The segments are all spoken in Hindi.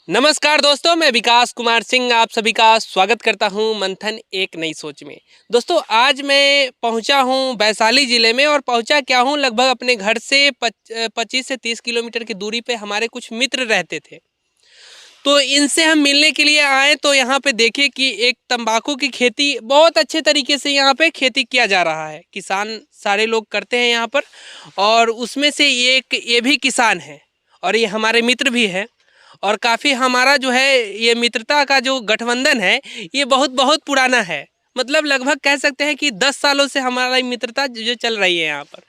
नमस्कार दोस्तों, मैं विकास कुमार सिंह आप सभी का स्वागत करता हूं मंथन एक नई सोच में। दोस्तों, आज मैं पहुंचा हूं वैशाली ज़िले में और पहुंचा क्या हूं, लगभग अपने घर से 25 से 30 किलोमीटर की दूरी पे हमारे कुछ मित्र रहते थे। तो इनसे हम मिलने के लिए आए तो यहाँ पे देखिए कि एक तंबाकू की खेती बहुत अच्छे तरीके से यहाँ पे खेती किया जा रहा है। किसान सारे लोग करते हैं यहाँ पर और उसमें से ये भी किसान है और ये हमारे मित्र भी है। और काफ़ी हमारा जो है ये मित्रता का जो गठबंधन है ये बहुत बहुत पुराना है। मतलब लगभग कह सकते हैं कि 10 सालों से हमारा ये मित्रता जो चल रही है यहाँ पर।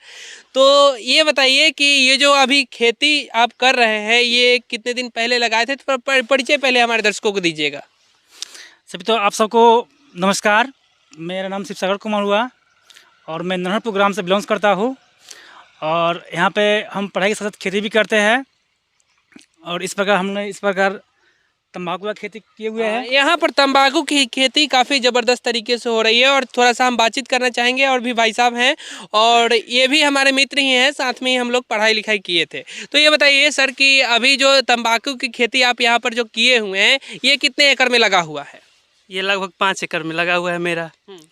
तो ये बताइए कि ये जो अभी खेती आप कर रहे हैं ये कितने दिन पहले लगाए थे? तो परिचय पहले हमारे दर्शकों को दीजिएगा। सभी तो आप सबको नमस्कार। मेरा नाम शिव सागर कुमार हुआ और मैं नरहरपुर ग्राम से बिलोंग्स करता हूँ। और यहाँ पे हम पढ़ाई के साथ साथ खेती भी करते हैं और इस प्रकार तंबाकू का खेती किए हुए हैं। यहाँ पर तंबाकू की खेती काफ़ी ज़बरदस्त तरीके से हो रही है और थोड़ा सा हम बातचीत करना चाहेंगे। और भी भाई साहब हैं और ये भी हमारे मित्र ही हैं, साथ में ही हम लोग पढ़ाई लिखाई किए थे। तो ये बताइए सर कि अभी जो तंबाकू की खेती आप यहाँ पर जो किए हुए हैं ये कितने एकड़ में लगा हुआ है? ये लगभग 5 एकड़ में लगा हुआ है मेरा।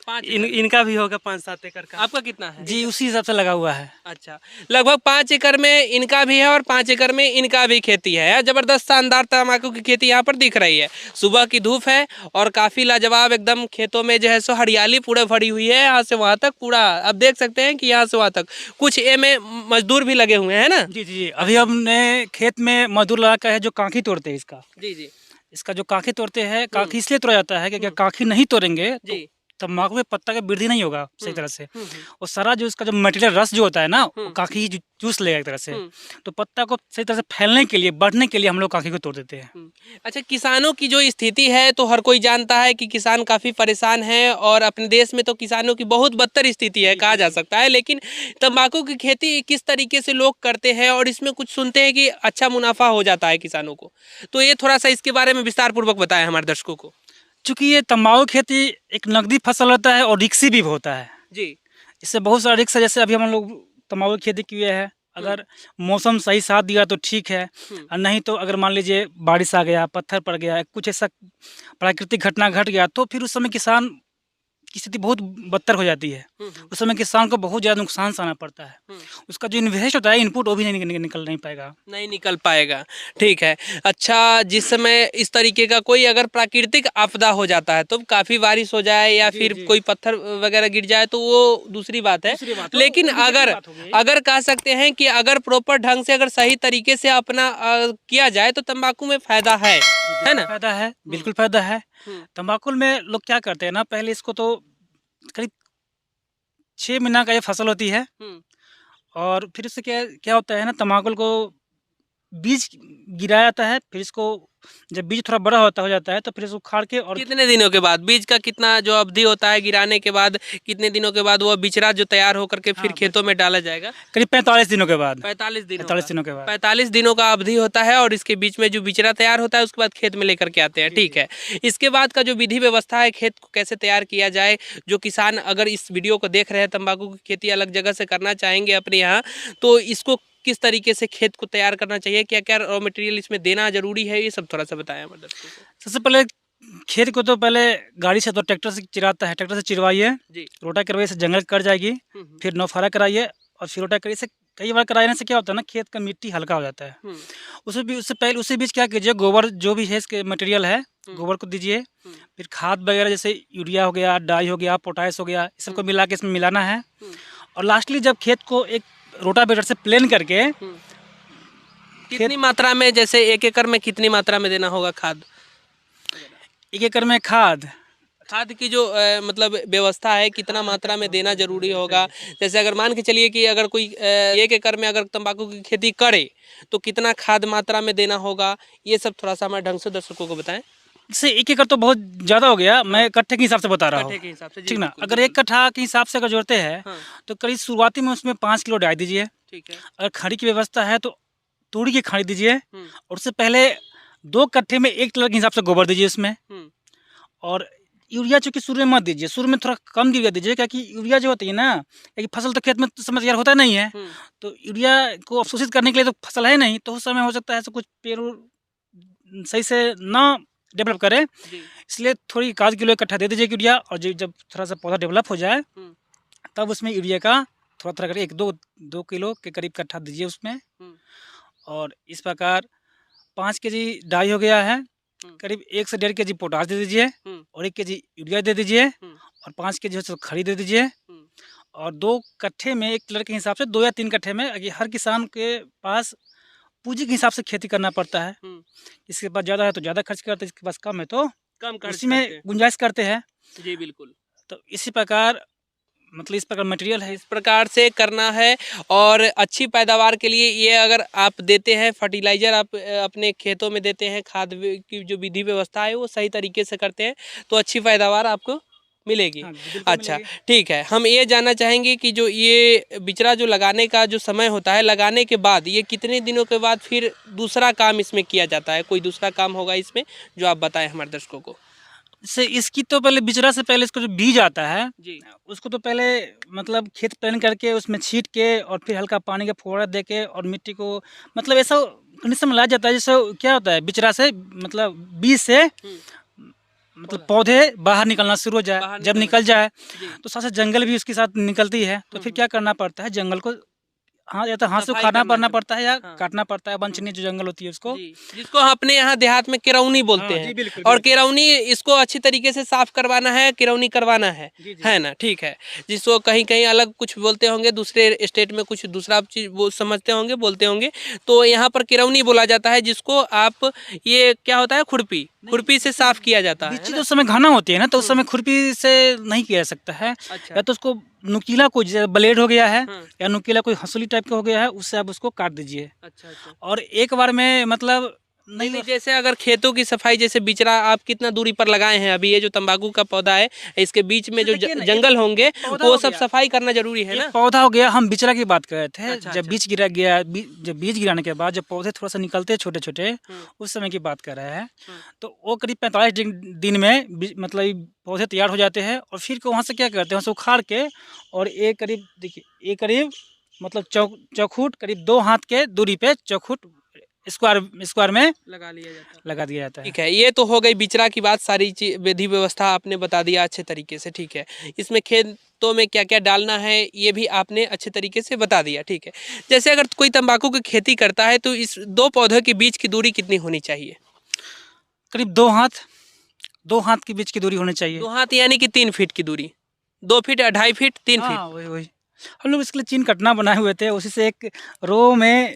5 इनका भी होगा 5-7 एकड़ का। आपका कितना है? जी, उसी हिसाब से लगा हुआ है। अच्छा, लगभग 5 एकड़ में इनका भी है और 5 एकड़ में इनका भी खेती है। ज़बरदस्त शानदार तंबाकू की खेती यहाँ पर दिख रही है। सुबह की धूप है और काफ़ी लाजवाब एकदम खेतों में जो है सो हरियाली पूरे भरी हुई है। यहाँ से वहाँ तक पूरा आप देख सकते हैं कि यहाँ से वहाँ तक कुछ ए में मजदूर भी लगे हुए हैं ना। जी जी जी, अभी हमने खेत में मजदूर लगा का है जो कांखी तोड़ते हैं जी जी इसका जो कांखी तोड़ते हैं। कांखी इसलिए तोड़ा जाता है कि कांखी नहीं तोड़ेंगे तो जी तंबाकू में पत्ता का वृद्धि नहीं होगा सही तरह से। और सारा जो इसका जो मटेरियल रस जो होता है ना वो कांखी ही चूस लेगा एक तरह से। तो पत्ता को सही तरह से फैलने के लिए, बढ़ने के लिए हम लोग कांखी को तोड़ देते हैं। अच्छा, किसानों की जो स्थिति है तो हर कोई जानता है कि किसान काफ़ी परेशान है और अपने देश में तो किसानों की बहुत बदतर स्थिति है कहा जा सकता है। लेकिन तंबाकू की खेती किस तरीके से लोग करते हैं और इसमें कुछ सुनते हैं कि अच्छा मुनाफा हो जाता है किसानों को, तो ये थोड़ा सा इसके बारे में विस्तार पूर्वक बताएं हमारे दर्शकों को। चूँकि ये तंबाकू खेती एक नकदी फसल होता है और रिक्सी भी होता है। जी इससे बहुत सारा रिक्स है। जैसे अभी हम लोग तंबाकू की खेती किए हैं, अगर मौसम सही साथ दिया तो ठीक है, और नहीं तो अगर मान लीजिए बारिश आ गया, पत्थर पड़ गया, कुछ ऐसा प्राकृतिक घटना घट गया तो फिर उस समय किसान की स्थिति बहुत बदतर हो जाती है। उस समय किसान को बहुत ज़्यादा नुकसान सहना पड़ता है। उसका जो इन्वेस्ट होता है, इनपुट, वो भी निकल नहीं पाएगा। नहीं निकल पाएगा। ठीक है। अच्छा, जिस समय इस तरीके का कोई अगर प्राकृतिक आपदा हो जाता है तो काफ़ी बारिश हो जाए या फिर कोई पत्थर वगैरह गिर जाए तो वो दूसरी बात है। लेकिन अगर कह सकते हैं कि अगर प्रॉपर ढंग से अगर सही तरीके से अपना किया जाए तो तंबाकू में फ़ायदा है ना? फ़ायदा है, बिल्कुल फ़ायदा है। तंबाकू में लोग क्या करते हैं ना, पहले इसको तो करीब 6 महीना का ये फसल होती है और फिर इससे क्या क्या होता है ना, तंबाकू को बीज गिराया जाता है। फिर इसको जब बीज थोड़ा बड़ा हो जाता है तो फिर इसको उखाड़ के और कितने दिनों के बाद बीज का कितना जो अवधि होता है गिराने के बाद, कितने दिनों के बाद वो बिचड़ा जो तैयार होकर के फिर खेतों में डाला जाएगा? करीब 45 दिनों के बाद। 45 दिनों 45 दिनों के बाद 45 दिनों का अवधि होता है और इसके बीच में जो बिचड़ा तैयार होता है उसके बाद खेत में लेकर के आते हैं। ठीक है। इसके बाद का जो विधि व्यवस्था है खेत को कैसे तैयार किया जाए, जो किसान अगर इस वीडियो को देख रहे हैं तंबाकू की खेती अलग जगह से करना चाहेंगे अपने यहाँ, तो इसको किस तरीके से खेत को तैयार करना चाहिए, क्या क्या रॉ मटेरियल इसमें देना जरूरी है, ये सब थोड़ा सा बताएं हमारे दर्शकों को। सबसे पहले खेत को तो पहले गाड़ी से तो ट्रैक्टर से चिराता है। ट्रैक्टर से चिरवाइए, रोटा करवाइए से जंगल कट जाएगी। फिर नौफारा कराइए और फिर रोटा कराइए से कई बार कराने से क्या होता है ना, खेत का मिट्टी हल्का हो जाता है। उससे बीच क्या कीजिए, गोबर जो भी है इसके मटेरियल है गोबर को दीजिए। फिर खाद वगैरह जैसे यूरिया हो गया, डाई हो गया, पोटाश हो गया, इस सबको मिला के इसमें मिलाना है। और लास्टली जब खेत को एक रोटावेटर से प्लेन करके कितनी मात्रा में, जैसे 1 एकड़ में कितनी मात्रा में देना होगा खाद? 1 एकड़ में खाद की जो मतलब व्यवस्था है कितना मात्रा में देना जरूरी होगा? जैसे अगर मान के चलिए कि अगर कोई 1 एकड़ में अगर तंबाकू की खेती करे तो कितना खाद मात्रा में देना होगा, ये सब थोड़ा सा हमारे ढंग से दर्शकों को बताएं। जैसे 1 एकड़ तो बहुत ज़्यादा हो गया, मैं कट्ठे के हिसाब से बता रहा हूँ। कट्ठे के हिसाब से, ठीक ना। अगर 1 कट्ठा के हिसाब से अगर जोड़ते हैं तो करीब शुरुआती में उसमें 5 किलो डाई दीजिए। ठीक है। अगर खाड़ी की व्यवस्था है तो तूड़ी की खाड़ी दीजिए और उससे पहले 2 कट्ठे में 1 टिलर के हिसाब से गोबर दीजिए उसमें। और यूरिया चूँकि शुरू में मत दीजिए, शुरू में थोड़ा कम यूरिया दीजिए, क्योंकि यूरिया जो होती है ना, क्योंकि फसल तो खेत में तो समय तैयार होता नहीं है। तो यूरिया को अवशोषित करने के लिए तो फसल है नहीं, तो उस समय हो सकता है ऐसा कुछ पेड़ सही से ना डेवलप करे, इसलिए थोड़ी 1 किलो इकट्ठा दे दीजिए यूरिया। और जब थोड़ा सा पौधा डेवलप हो जाए तब उसमें यूरिया का थोड़ा थोड़ा करके 1-2 किलो के करीब इकट्ठा दीजिए उसमें। और इस प्रकार 5 केजी डाई हो गया है, करीब 1 से 1.5 केजी पोटाश दे दीजिए और 1 केजी यूरिया दे दीजिए और 5 केजी जो खड़ी दे दीजिए। और 2 कट्ठे में 1 टिलर के हिसाब से 2 या 3 कट्ठे में, हर किसान के पास पूंजी के हिसाब से खेती करना पड़ता है। इसके पास ज़्यादा है तो ज़्यादा खर्च करते हैं, इसके पास कम है तो कम खर्च उसी में गुंजाइश करते हैं। जी बिल्कुल। तो इसी प्रकार मतलब इस प्रकार मटेरियल है, इस प्रकार से करना है। और अच्छी पैदावार के लिए ये अगर आप देते हैं फर्टिलाइज़र, आप अपने खेतों में देते हैं, खाद की जो विधि व्यवस्था है वो सही तरीके से करते हैं तो अच्छी पैदावार आपको मिलेगी। हाँ, बिल्कुल अच्छा मिलेगी। ठीक है, हम ये जानना चाहेंगे कि जो ये बिचरा जो लगाने का जो समय होता है, लगाने के बाद ये कितने दिनों के बाद फिर दूसरा काम इसमें किया जाता है? कोई दूसरा काम होगा इसमें जो आप बताएं हमारे दर्शकों को। से इसकी तो पहले बिचरा से पहले इसको जो बीज आता है जी उसको तो पहले मतलब खेत प्लान करके उसमें छीट के और फिर हल्का पानी का फुहारा दे के और मिट्टी को मतलब ऐसा कंडीशन में लाया जाता है जैसे क्या होता है बिचरा से मतलब बीज से मतलब पौधे बाहर निकलना शुरू हो जाए। बाहर जब निकलना निकल जाए जी तो साथ साथ जंगल भी उसके साथ निकलती है, तो फिर क्या करना पड़ता है जंगल को, हाँ या तो हाथ से सफाई उखाड़ना करना पड़ता है या हाँ। काटना पड़ता है, वंचनीय जो जंगल होती है उसको। जी, जिसको अपने यहाँ देहात में केरौनी बोलते हाँ, जी, हैं। बिल्कुल, और बिल्कुल। केरौनी इसको अच्छी तरीके से साफ करवाना है, केरौनी करवाना है जी, जी। है ना? ठीक है। जिसको कहीं कहीं अलग कुछ बोलते होंगे, दूसरे स्टेट में कुछ दूसरा चीज वो समझते होंगे, बोलते होंगे, तो यहाँ पर केरौनी बोला जाता है जिसको आप ये क्या होता है खुरपी से साफ किया जाता है बिच्ची ना? तो उस समय घना होती है ना, तो उस समय खुरपी से नहीं किया जा सकता है। अच्छा या तो उसको नुकीला कोई जैसे ब्लेड हो गया है हाँ। या नुकीला कोई हंसुली टाइप का हो गया है, उससे आप उसको काट दीजिए। अच्छा अच्छा। और एक बार में मतलब नहीं नहीं, जैसे अगर खेतों की सफाई, जैसे बिचरा आप कितना दूरी पर लगाए हैं? अभी ये जो तंबाकू का पौधा है इसके बीच में जो देखिए ना, जंगल होंगे पौधा वो हो सब गया। सफाई करना जरूरी है एक ना? पौधा हो गया, हम बिचरा की बात कर रहे थे। अच्छा, जब अच्छा। बीज गिरा गया जब बीज गिराने के बाद जब पौधे थोड़ा सा निकलते हैं छोटे छोटे, उस समय की बात कर रहे हैं। तो वो करीब 45 दिन में मतलब पौधे तैयार हो जाते हैं। और फिर वहाँ से क्या करते हैं, उसे उखाड़ के और एक करीब देखिए एक करीब मतलब चौखुट करीब 2 हाथ के दूरी पे चौखुट स्क्वायर में लगा लिया जाता है। लगा दिया जाता है। ठीक है, ये तो हो गई बिचरा की बात, सारी चीज विधि व्यवस्था आपने बता दिया अच्छे तरीके से। ठीक है, इसमें खेतों में क्या क्या डालना है ये भी आपने अच्छे तरीके से बता दिया। ठीक है, जैसे अगर कोई तंबाकू की खेती करता है तो इस 2 पौधों के बीच की दूरी कितनी होनी चाहिए? करीब 2 हाथ के बीच की दूरी होनी चाहिए। 2 हाथ यानी कि 3 फीट की दूरी, 2 फीट, 2.5 फीट, 3 फीट। हाँ, वही हम लोग इसके लिए चीन कटना बनाए हुए थे, उसी से एक रो में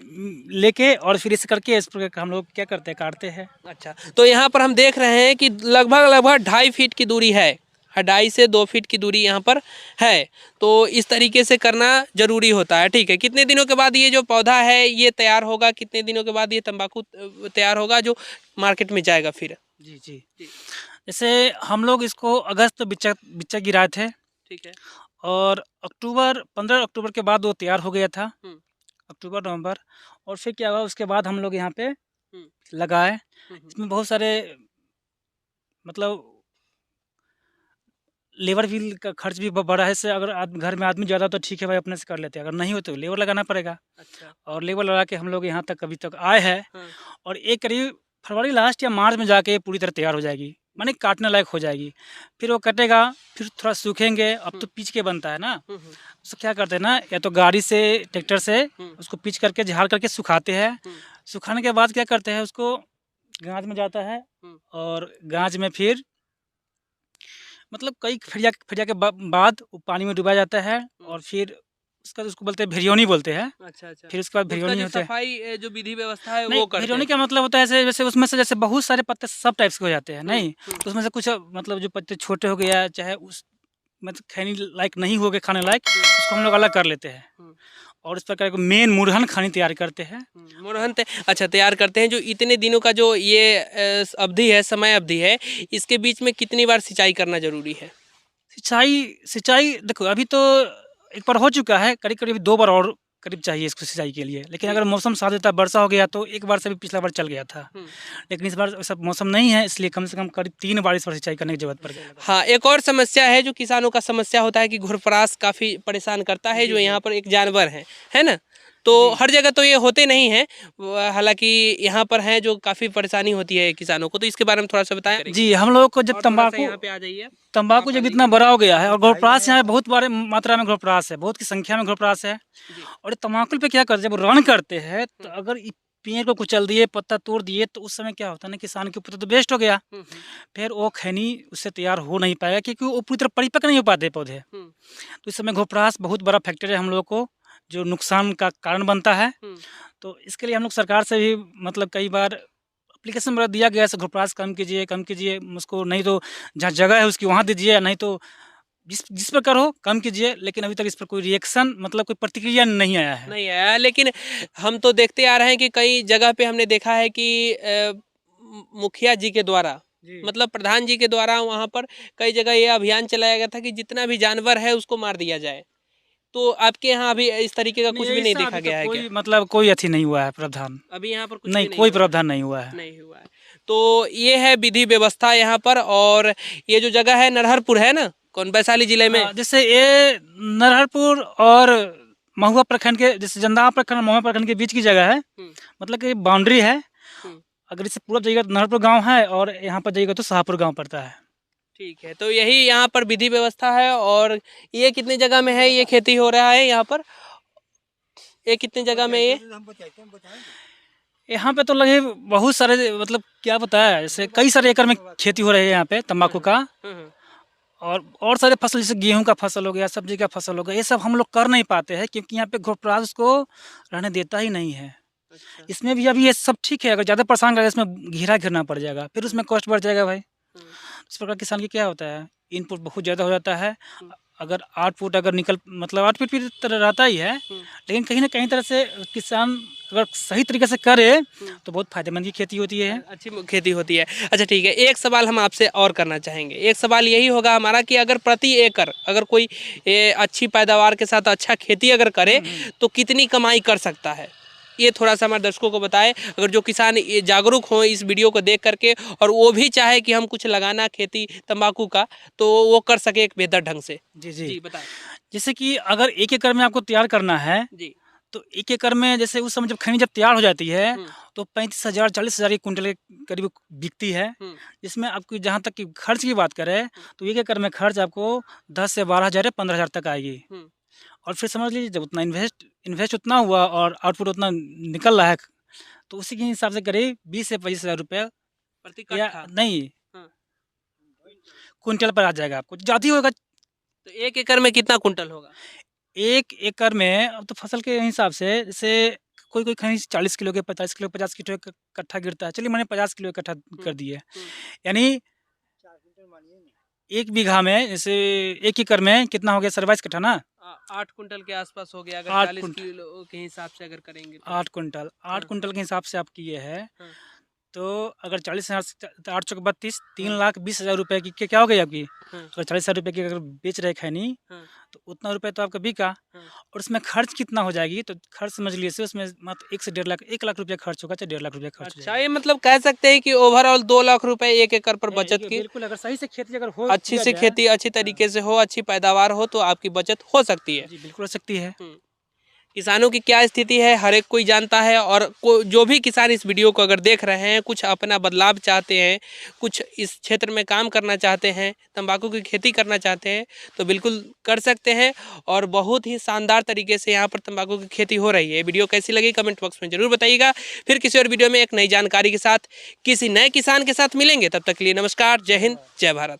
लेके और फिर इस करके इस पर हम लोग क्या करते हैं, काटते हैं। अच्छा, तो यहाँ पर हम देख रहे हैं कि लगभग 2.5 फीट की दूरी है, 2.5 से 2 फीट की दूरी यहाँ पर है। तो इस तरीके से करना जरूरी होता है। ठीक है, कितने दिनों के बाद ये जो पौधा है ये तैयार होगा? कितने दिनों के बाद ये तंबाकू तैयार होगा जो मार्केट में जाएगा फिर? जी जी जैसे हम लोग इसको अगस्त बिच्चा गिराए थे। ठीक है। और 15 अक्टूबर के बाद वो तैयार हो गया था। हम्म। अक्टूबर नवंबर। और फिर क्या हुआ उसके बाद हम लोग यहाँ पे लगाए। इसमें बहुत सारे मतलब लेबर भी का खर्च भी बढ़ा है। इससे अगर घर में आदमी ज़्यादा तो ठीक है भाई, अपने से कर लेते हैं, अगर नहीं हो तो लेबर लगाना पड़ेगा। अच्छा। और लेबर लगा के हम लोग यहाँ तक अभी तक आए हैं। हाँ। और एक करीब फरवरी लास्ट या मार्च में जाके ये पूरी तरह तैयार हो जाएगी, माने काटने लायक हो जाएगी। फिर वो कटेगा, फिर थोड़ा सूखेंगे। अब तो पीच के बनता है ना, उसको क्या करते हैं ना, या तो गाड़ी से ट्रैक्टर से उसको पीच करके झाड़ करके सुखाते हैं। सुखाने के बाद क्या करते हैं, उसको गाज में जाता है और गाज में फिर मतलब कई फरिया के बाद वो पानी में डुबाया जाता है। और फिर उसको बोलते हैं भिरियोनी बोलते हैं। अच्छा अच्छा। फिर उसके बाद भिरियोनी होता है। सफाई जो विधि व्यवस्था है नहीं, वो करते भिरियोनी हैं। क्या मतलब होता है, ऐसे जैसे उसमें से जैसे बहुत सारे पत्ते सब टाइप्स के हो जाते हैं। नहीं, तो उसमें से कुछ मतलब जो पत्ते छोटे हो गया, चाहे उस मतलब खैनी लायक नहीं हो गए खाने लायक, उसको हम लोग अलग कर लेते हैं। और इस प्रकार को मेन मुरहन खानी तैयार करते हैं। मुरहन अच्छा तैयार करते हैं। जो इतने दिनों का जो ये अवधि है, समय अवधि है, इसके बीच में कितनी बार सिंचाई करना जरूरी है? सिंचाई देखो अभी तो एक बार हो चुका है, करीब करीब 2 बार और करीब चाहिए इसको सिंचाई के लिए। लेकिन अगर मौसम साथ देता, वर्षा हो गया तो एक बार से भी पिछला बार चल गया था। लेकिन इस बार ऐसा मौसम नहीं है, इसलिए कम से कम करीब 3 बार इस बार सिंचाई करने की जरूरत पड़ गई। हाँ, एक और समस्या है जो किसानों का समस्या होता है कि घुरपरास काफ़ी परेशान करता है, जो यहाँ पर एक जानवर है ना? तो हर जगह तो ये होते नहीं हैं, हालांकि यहाँ पर हैं जो काफ़ी परेशानी होती है किसानों को, तो इसके बारे में थोड़ा सा बताएं। जी, हम लोग को जब और थोड़ा सा तंबाकू यहाँ पे आ जाइए। तंबाकू जब इतना बड़ा हो गया है और घोड़प्रास यहाँ बहुत बड़े मात्रा में घोड़प्रास है, बहुत की संख्या में घोड़प्रास है। जी। और तंबाकू पे क्या करते हैं, जब रन करते हैं तो अगर पेड़ को कुचल दिए, पत्ता तोड़ दिए, तो उस समय क्या होता है ना, किसान के ऊपर तो बेस्ट हो गया। फिर वो खैनी उससे तैयार हो नहीं पाएगा क्योंकि वो पूरी तरह परिपक्व नहीं हो पाते पौधे। तो इस समय घोड़प्रास बहुत बड़ा फैक्टर है हम लोग को, जो नुकसान का कारण बनता है। तो इसके लिए हम लोग सरकार से भी मतलब कई बार एप्लीकेशन वगैरह दिया गया है, घोड़प्रास कम कीजिए उसको, नहीं तो जहाँ जगह है उसकी वहाँ दीजिए, नहीं तो जिस पर करो कम कीजिए। लेकिन अभी तक इस पर कोई रिएक्शन मतलब कोई प्रतिक्रिया नहीं आया है। नहीं आया, लेकिन हम तो देखते आ रहे हैं कि कई जगह पे हमने देखा है कि मुखिया जी के द्वारा, मतलब प्रधान जी के द्वारा वहाँ पर कई जगह ये अभियान चलाया गया था कि जितना भी जानवर है उसको मार दिया जाए। तो आपके यहाँ अभी इस तरीके का कुछ भी नहीं देखा गया है क्या? मतलब कोई अथी नहीं हुआ है प्रावधान, अभी यहाँ पर कुछ नहीं भी कोई हुआ है? प्रावधान नहीं हुआ है। नहीं हुआ है। तो ये है विधि व्यवस्था यहाँ पर। और ये जो जगह है नरहरपुर है ना, कौन, वैशाली जिले में? जैसे ये नरहरपुर और महुआ प्रखंड के, जैसे जंदाहा प्रखंड और महुआ प्रखंड के बीच की जगह है, मतलब कि बाउंड्री है। अगर इससे पूरा जाइएगा तो नरहरपुर गांव है, और यहाँ पर जाइएगा तो शाहपुर गांव पड़ता है। ठीक है, तो यही यहाँ पर विधि व्यवस्था है। और ये कितनी जगह में है ये खेती हो रहा है यहाँ पर? ये कितनी जगह में ये? यहाँ पे तो लगे बहुत सारे, मतलब क्या पता है, जैसे कई सारे एकड़ में खेती हो रही है यहाँ पे तंबाकू का। और सारे फसल, जैसे गेहूं का फसल हो गया, सब्जी का फसल हो गया, ये सब हम लोग कर नहीं पाते हैं क्योंकि यहाँ पे घोड़प्रास उसको रहने देता ही नहीं है। अच्छा। इसमें भी अभी ये सब ठीक है, अगर ज़्यादा परेशान करेगा इसमें घेरा घेरना पड़ जाएगा, फिर उसमें कॉस्ट बढ़ जाएगा भाई। इस प्रकार किसान की क्या होता है, इनपुट बहुत ज़्यादा हो जाता है। अगर 8 फुट अगर निकल, मतलब 8 फीट भी तरह रहता ही है, लेकिन कहीं ना कहीं तरह से किसान अगर सही तरीके से करे तो बहुत फायदेमंद की खेती होती है, अच्छी खेती होती है। अच्छा ठीक है, एक सवाल हम आपसे और करना चाहेंगे। एक सवाल यही होगा हमारा कि अगर प्रति एकड़ अगर कोई अच्छी पैदावार के साथ अच्छा खेती अगर करे तो कितनी कमाई कर सकता है, ये थोड़ा सा हमारे दर्शकों को बताएं। अगर जो किसान ये जागरूक हो इस वीडियो को देख करके और वो भी चाहे कि हम कुछ लगाना खेती तंबाकू का, तो वो कर सके एक बेहतर ढंग से। जी बताएं। जैसे कि अगर 1 एकड़ में आपको तैयार करना है जी, तो 1 एकड़ में, जैसे उस समय जब खैनी जब तैयार हो जाती है तो 35,000 40,000 की कुंटल के करीब बिकती है। इसमें आपकी जहाँ तक कि खर्च की बात करें तो 1 एकड़ में खर्च आपको 10 से 12,000 या 15,000 तक आएगी। और फिर समझ लीजिए जब उतना इन्वेस्ट उतना हुआ और आउटपुट उतना निकल रहा है, तो उसी के हिसाब से करीब 20 से 25,000 रुपये प्रति या कट्ठा नहीं कुंटल पर आ जाएगा आपको, ज़्यादा ही होगा। तो 1 एकड़ में कितना कुंटल होगा? 1 एकड़ में अब तो फसल के हिसाब से, जैसे कोई खैनी 40 किलो के, 45 किलो, 50 किलो कट्ठा गिरता है, चलिए मैंने 50 किलो इकट्ठा कर दिए, यानी 1 बीघा में, जैसे 1 एकड़ में कितना हो गया, 27 कट्ठा ना, 8 कुंटल के आसपास हो गया अगर 40 किलो के हिसाब से अगर करेंगे तो। 8 कुंटल के हिसाब से आप किए हैं तो अगर 40,000 8 चौक 32, 3,20,000 रुपये की क्या हो गई आपकी। अगर 40,000 रुपये की अगर बेच रहे खैनी तो उतना रुपये तो आपका बिका। और उसमें खर्च कितना हो जाएगी, तो खर्च समझ लीजिए उसमें मात्र 1 से 1.5 लाख, 1 लाख रुपया खर्च होगा, चाहे 1.5 लाख रुपया खर्च अच्छा, ये मतलब कह सकते हैं कि ओवरऑल 2 लाख रुपए 1 एकड़ पर बचत की। बिल्कुल, अगर सही से खेती अगर हो, अच्छी से खेती अच्छी तरीके से हो, अच्छी पैदावार हो, तो आपकी बचत हो सकती है। जी बिल्कुल हो सकती है। किसानों की क्या स्थिति है हर एक कोई जानता है। और जो भी किसान इस वीडियो को अगर देख रहे हैं, कुछ अपना बदलाव चाहते हैं, कुछ इस क्षेत्र में काम करना चाहते हैं, तंबाकू की खेती करना चाहते हैं, तो बिल्कुल कर सकते हैं। और बहुत ही शानदार तरीके से यहाँ पर तंबाकू की खेती हो रही है। वीडियो कैसी लगी कमेंट बॉक्स में ज़रूर बताइएगा। फिर किसी और वीडियो में एक नई जानकारी के साथ किसी नए किसान के साथ मिलेंगे। तब तक के लिए नमस्कार, जय हिंद, जय भारत।